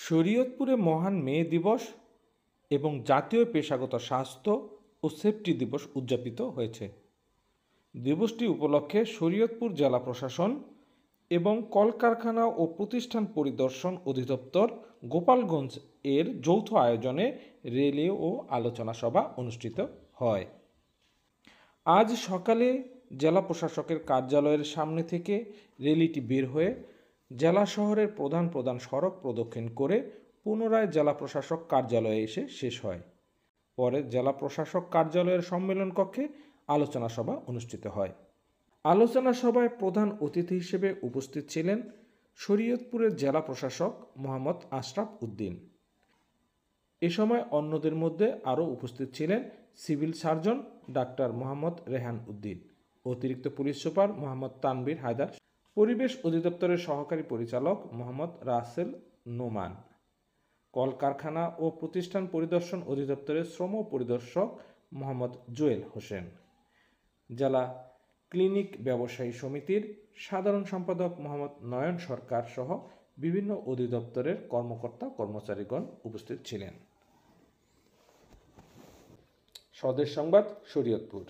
শরীয়তপুরে মহান মে দিবস এবং জাতীয় পেশাগত স্বাস্থ্য ও সেফটি দিবস উদযাপিত হয়েছে। দিবসটি উপলক্ষে শরীয়তপুর জেলা প্রশাসন এবং কলকারখানা ও প্রতিষ্ঠান পরিদর্শন অধিদপ্তর গোপালগঞ্জ এর যৌথ আয়োজনে র্যালি ও আলোচনা সভা অনুষ্ঠিত হয়। আজ সকালে জেলা প্রশাসকের কার্যালয়ের সামনে থেকে র্যালিটি বের হয়ে জেলা শহরের প্রধান প্রধান সড়ক প্রদক্ষিণ করে পুনরায় জেলা প্রশাসক কার্যালয়ে এসে শেষ হয়। পরে জেলা প্রশাসক কার্যালয়ের সম্মেলন কক্ষে আলোচনা সভা অনুষ্ঠিত হয়। আলোচনা সভায় প্রধান অতিথি হিসেবে উপস্থিত ছিলেন শরীয়তপুরের জেলা প্রশাসক মোহাম্মদ আশরাফ উদ্দিন। এ সময় অন্যদের মধ্যে আরও উপস্থিত ছিলেন civil surgeon doctor Mohammad Rehan Uddin, অতিরিক্ত পুলিশ সুপার মোহাম্মদ তানভীর হায়দার, পরিবেশ অধিদপ্তরের সহকারী পরিচালক মোহাম্মদ রাসেল নোমান, কলকারখানা ও প্রতিষ্ঠান পরিদর্শন অধিদপ্তরের শ্রম পরিদর্শক মোহাম্মদ জুয়েল হোসেন, জেলা ক্লিনিক ব্যবসায়ী সমিতির সাধারণ সম্পাদক মোহাম্মদ নয়ন সরকার সহ বিভিন্ন অধিদপ্তরের কর্মকর্তা কর্মচারীগণ উপস্থিত ছিলেন। স্বদেশ সংবাদ, শরীয়তপুর।